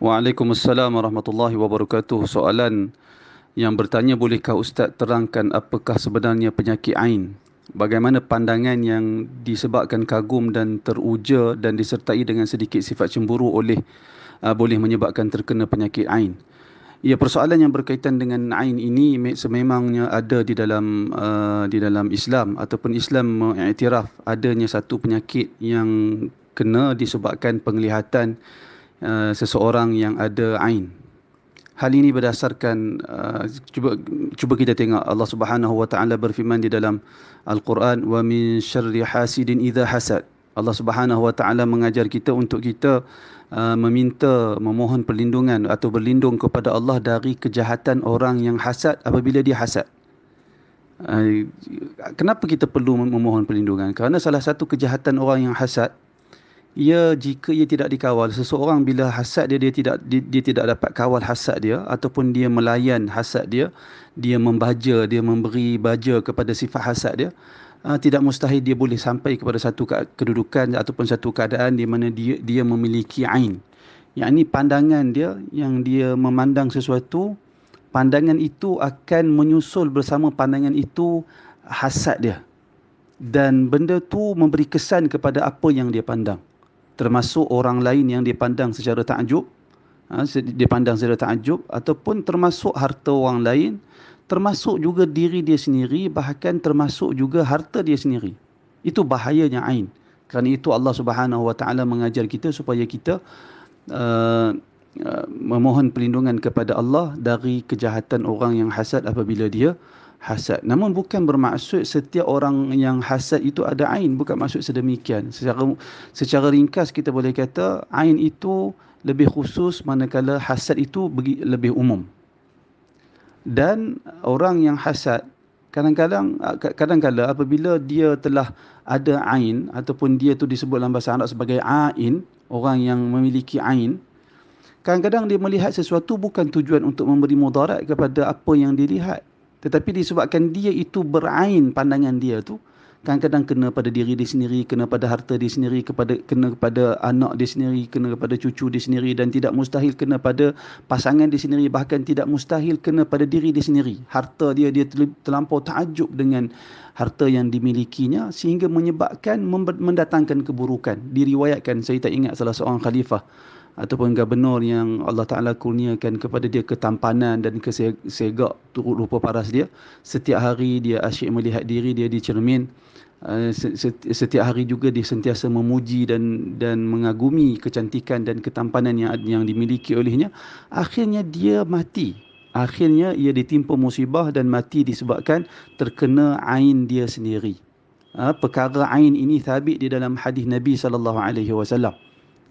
Waalaikumsalam warahmatullahi wabarakatuh. Soalan yang bertanya, bolehkah Ustaz terangkan apakah sebenarnya penyakit ain? Bagaimana pandangan yang disebabkan kagum dan teruja dan disertai dengan sedikit sifat cemburu boleh menyebabkan terkena penyakit ain? Ya, persoalan yang berkaitan dengan ain ini sememangnya ada di dalam Islam, ataupun Islam mengiktiraf adanya satu penyakit yang kena disebabkan penglihatan seseorang yang ada ain. Hal ini berdasarkan cuba kita tengok Allah Subhanahu wa taala berfirman di dalam Al-Quran, wa min syarri hasidin idza hasad. Allah Subhanahu wa taala mengajar kita untuk kita memohon perlindungan atau berlindung kepada Allah dari kejahatan orang yang hasad apabila dia hasad. Kenapa kita perlu memohon perlindungan? Kerana salah satu kejahatan orang yang hasad, jika ia tidak dikawal, seseorang bila hasad dia tidak dapat kawal hasad dia, ataupun dia melayan hasad dia, dia membaja, dia memberi baja kepada sifat hasad dia, tidak mustahil dia boleh sampai kepada satu kedudukan ataupun satu keadaan di mana dia memiliki ain. Yakni pandangan dia, yang dia memandang sesuatu, pandangan itu akan menyusul bersama pandangan itu hasad dia, dan benda tu memberi kesan kepada apa yang dia pandang, termasuk orang lain yang dipandang secara takjub, ataupun termasuk harta orang lain, termasuk juga diri dia sendiri, bahkan termasuk juga harta dia sendiri. Itu bahayanya ain. Kerana itu Allah Subhanahu wa taala mengajar kita supaya kita memohon perlindungan kepada Allah dari kejahatan orang yang hasad apabila dia hasad. Namun bukan bermaksud setiap orang yang hasad itu ada ain, bukan maksud sedemikian. Secara ringkas kita boleh kata ain itu lebih khusus, manakala hasad itu lebih umum. Dan orang yang hasad kadang-kadang apabila dia telah ada ain, ataupun dia tu disebut dalam bahasa Arab sebagai ain, orang yang memiliki ain, kadang-kadang dia melihat sesuatu bukan tujuan untuk memberi mudarat kepada apa yang dilihat, tetapi disebabkan dia itu berain, pandangan dia tu kadang-kadang kena pada diri dia sendiri, kena pada harta dia sendiri, kena kepada anak dia sendiri, kena kepada cucu dia sendiri, dan tidak mustahil kena pada pasangan dia sendiri, bahkan tidak mustahil kena pada diri dia sendiri. Harta dia terlampau takjub dengan harta yang dimilikinya, sehingga menyebabkan mendatangkan keburukan. Diriwayatkan, saya tak ingat, salah seorang khalifah ataupun gubernur yang Allah Ta'ala kurniakan kepada dia ketampanan dan kesegak turut rupa paras dia. Setiap hari dia asyik melihat diri dia di cermin. Setiap hari juga dia sentiasa memuji dan mengagumi kecantikan dan ketampanan yang dimiliki olehnya. Akhirnya dia mati. Akhirnya ia ditimpa musibah dan mati disebabkan terkena ain dia sendiri. Perkara ain ini sabit di dalam hadis Nabi SAW.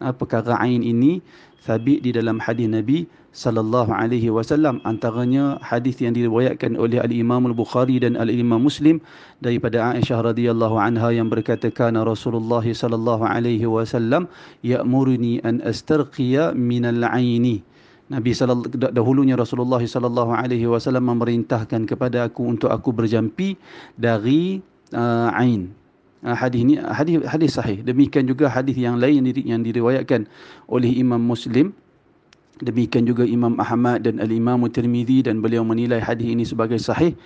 Perkara ain ini sabit di dalam hadis Nabi sallallahu alaihi wasallam, antaranya hadis yang diriwayatkan oleh al-Imam al-Bukhari dan al-Imam Muslim daripada Aisyah radhiyallahu anha yang berkata, kana Rasulullah sallallahu alaihi wasallam ya'muruni an astarqiya min al-aini. Dahulunya Rasulullah sallallahu alaihi wasallam memerintahkan kepada aku untuk aku berjampi dari ain. Hadis ini hadis sahih. Demikian juga hadis yang lain yang diriwayatkan oleh Imam Muslim, demikian juga Imam Ahmad dan Al-Imam Tirmizi, dan beliau menilai hadis ini sebagai sahih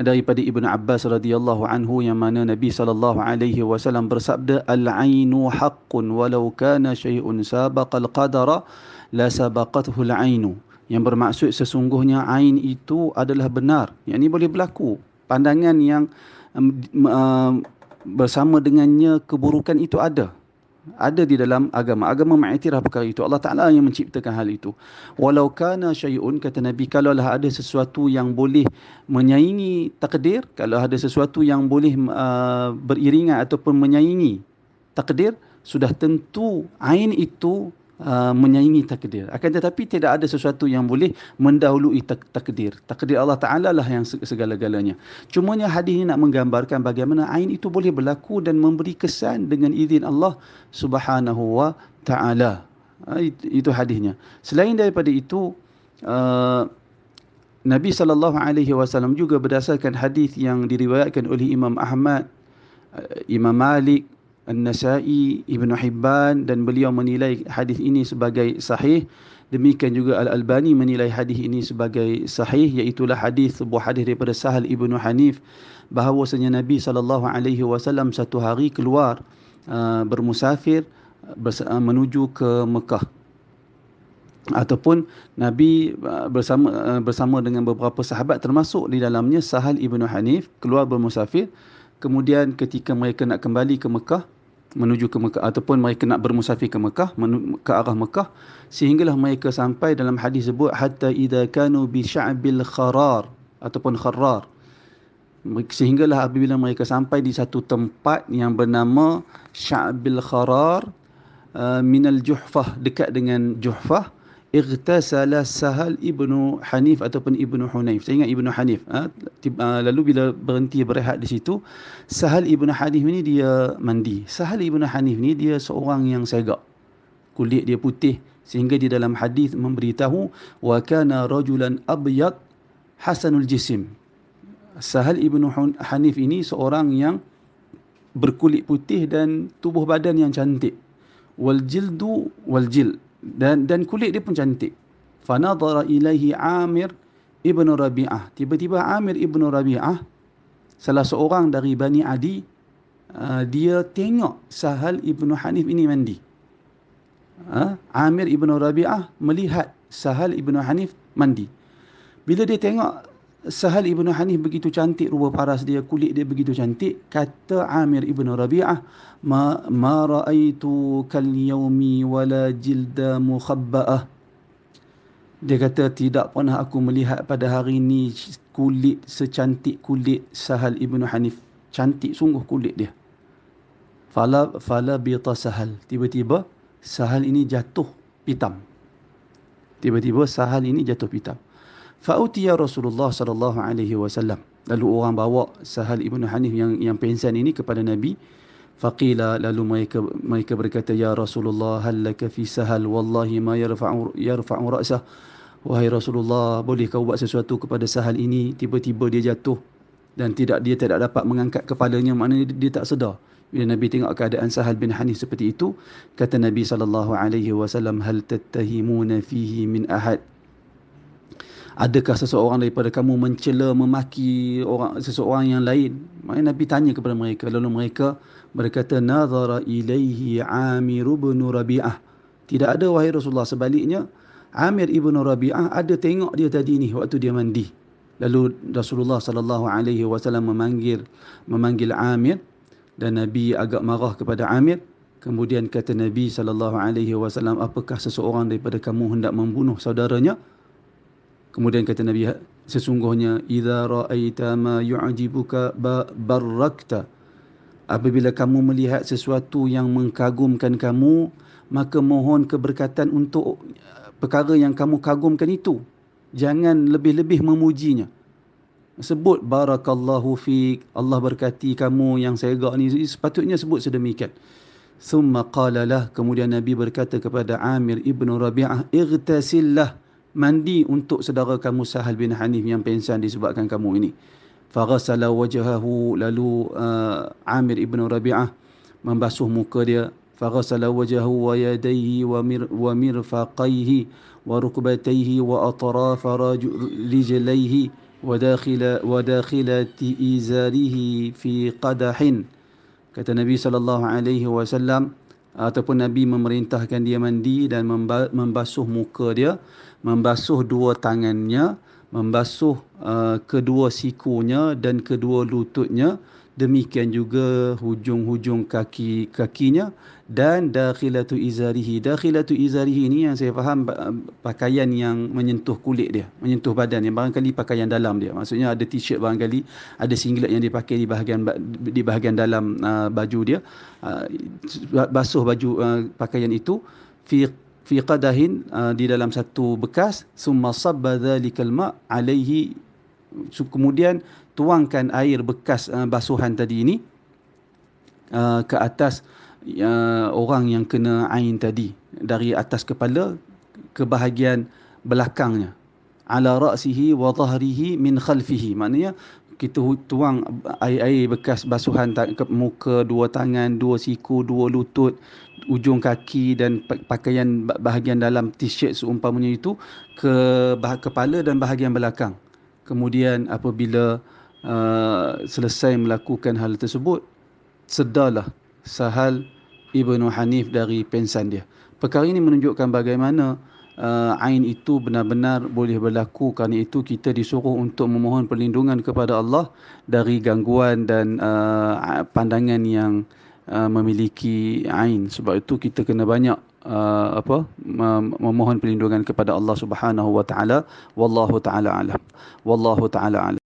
daripada Ibn Abbas radhiyallahu anhu, yang mana Nabi sallallahu alaihi wasallam bersabda, al-ainu haqqun walau kana syai'un sabaqal qadara la sabaqathu al-ainu. Yang bermaksud sesungguhnya ain itu adalah benar, yang ini boleh berlaku. Pandangan yang bersama dengannya keburukan itu ada di dalam agama. Agama mengiktiraf perkara itu. Allah Ta'ala yang menciptakan hal itu. Walau kana syai'un, kata Nabi, kalaulah ada sesuatu yang boleh menyaingi takdir, kalau ada sesuatu yang boleh beriringan ataupun menyaingi takdir, sudah tentu ain itu menyaingi takdir. Akan tetapi tidak ada sesuatu yang boleh mendahului takdir. Takdir Allah Ta'ala lah yang segala-galanya. Cumanya hadis ini nak menggambarkan bagaimana ain itu boleh berlaku dan memberi kesan dengan izin Allah Subhanahu wa Ta'ala. Itu hadisnya. Selain daripada itu, Nabi SAW juga berdasarkan hadis yang diriwayatkan oleh Imam Ahmad, Imam Malik, An-Nasa'i, Ibnu Hibban, dan beliau menilai hadis ini sebagai sahih. Demikian juga Al-Albani menilai hadis ini sebagai sahih, iaitulah sebuah hadis daripada Sahal Ibnu Hanif bahawasanya Nabi SAW satu hari keluar bermusafir menuju ke Mekah, ataupun Nabi bersama dengan beberapa sahabat, termasuk di dalamnya Sahal Ibnu Hanif, keluar bermusafir. Kemudian ketika mereka nak kembali ke Mekah, menuju ke Mekah, ataupun mereka nak bermusafir ke Mekah, ke arah Mekah, sehinggalah mereka sampai, dalam hadis sebut, hatta idza kanu bi sya'bil kharar ataupun kharrar, sehinggalah apabila mereka sampai di satu tempat yang bernama Sya'bil Kharar, minal Juhfah, dekat dengan Juhfah, Ightasala Sahal Ibnu Hanif ataupun Ibnu Hunayf. Saya ingat Ibnu Hanif. Lalu bila berhenti berehat di situ, Sahal Ibnu Hanif ni dia mandi. Sahal Ibnu Hanif ni dia seorang yang segak, kulit dia putih, sehingga di dalam hadis memberitahu wa kana rajulan abyad hasanul jisim. Sahal Ibnu Hanif ini seorang yang berkulit putih dan tubuh badan yang cantik. Wal jildu wal jil, dan kulit dia pun cantik. Fanadhara ilaihi Amir Ibnu Rabi'ah. Tiba-tiba Amir Ibnu Rabi'ah, salah seorang dari Bani Adi, dia tengok Sahal Ibnu Hanif ini mandi. Amir Ibnu Rabi'ah melihat Sahal Ibnu Hanif mandi. Bila dia tengok Sahal Ibnu Hanif begitu cantik, rupa paras dia, kulit dia begitu cantik, kata Amir Ibnu Rabi'ah, ma ra'aitu kal yaumi wala jilda mukhabba'ah. Dia kata, tidak pernah aku melihat pada hari ini kulit secantik kulit Sahal Ibnu Hanif. Cantik sungguh kulit dia. Fala bita Sahal. Tiba-tiba Sahal ini jatuh pitam. Fa'utiya Rasulullah sallallahu alaihi wasallam. Lalu orang bawa Sahal Ibnu Hanif yang pengsan ini kepada Nabi. Faqila, lalu mereka berkata, ya Rasulullah, hal laka fi Sahal wallahi ma yarfa'u ra'sah. Wahai Rasulullah, boleh kau buat sesuatu kepada Sahal ini? Tiba-tiba dia jatuh dan dia tidak dapat mengangkat kepalanya, maknanya dia tak sedar. Bila Nabi tengok keadaan Sahal bin Hanif seperti itu, kata Nabi sallallahu alaihi wasallam, hal tattahimuna fihi min ahad. Adakah seseorang daripada kamu mencela, memaki seseorang yang lain? Maknanya Nabi tanya kepada mereka. Lalu mereka berkata, nazara ilaihi Amir ibn Rabi'ah. Tidak ada, wahai Rasulullah. Sebaliknya, Amir ibn Rabi'ah ada tengok dia tadi ni waktu dia mandi. Lalu Rasulullah sallallahu alaihi wasallam memanggil Amir, dan Nabi agak marah kepada Amir. Kemudian kata Nabi sallallahu alaihi wasallam, apakah seseorang daripada kamu hendak membunuh saudaranya? Kemudian kata Nabi, sesungguhnya idza ra'aita ma yu'jibuka barakta. Apabila kamu melihat sesuatu yang mengkagumkan kamu, maka mohon keberkatan untuk perkara yang kamu kagumkan itu. Jangan lebih-lebih memujinya. Sebut barakallahu fiik, Allah berkati kamu yang segak ni, sepatutnya sebut sedemikian. Thumma qala lah, kemudian Nabi berkata kepada Amir ibnu Rabi'ah, ightasillah, mandi untuk saudara kamu Sahal bin Hanif yang pengsan disebabkan kamu ini. Faghasala wajhahu, lalu Amir ibnu Rabi'ah membasuh muka dia. Faghasala wajhahu wa yadayhi wa mirfaqaihi wa rukbatayhi wa atrafa rijlaihi wa dakhilati izarihi fi qadahin. Kata Nabi sallallahu alaihi wasallam, ataupun Nabi memerintahkan dia mandi dan membasuh muka dia, membasuh dua tangannya, membasuh kedua sikunya dan kedua lututnya, demikian juga hujung-hujung kakinya, dan dakhilatu izarihi. Dakhilatu izarihi ini yang saya faham pakaian yang menyentuh kulit dia, menyentuh badan, yang barangkali pakaian dalam dia. Maksudnya ada t-shirt, barangkali ada singlet yang dipakai di bahagian dalam baju dia. Basuh baju pakaian itu fi qadahin, di dalam satu bekas. Summa sabba dhalikal ma' alaihi, kemudian tuangkan air bekas basuhan tadi ini ke atas orang yang kena ain tadi, dari atas kepala ke bahagian belakangnya. Ala ra'sihi wa dhahrihi min khalfihi, maknanya kita tuang air-air bekas basuhan ke muka, dua tangan, dua siku, dua lutut, ujung kaki dan pakaian bahagian dalam t-shirt seumpamanya itu ke kepala dan bahagian belakang. Kemudian apabila selesai melakukan hal tersebut, sedarlah Sahal Ibnu Hanif dari pensan dia. Perkara ini menunjukkan bagaimana ain itu benar-benar boleh berlaku. Kerana itu kita disuruh untuk memohon perlindungan kepada Allah dari gangguan dan pandangan yang memiliki ain. Sebab itu kita kena banyak memohon perlindungan kepada Allah Subhanahu wa taala. Wallahu taala alam. Wallahu taala alam.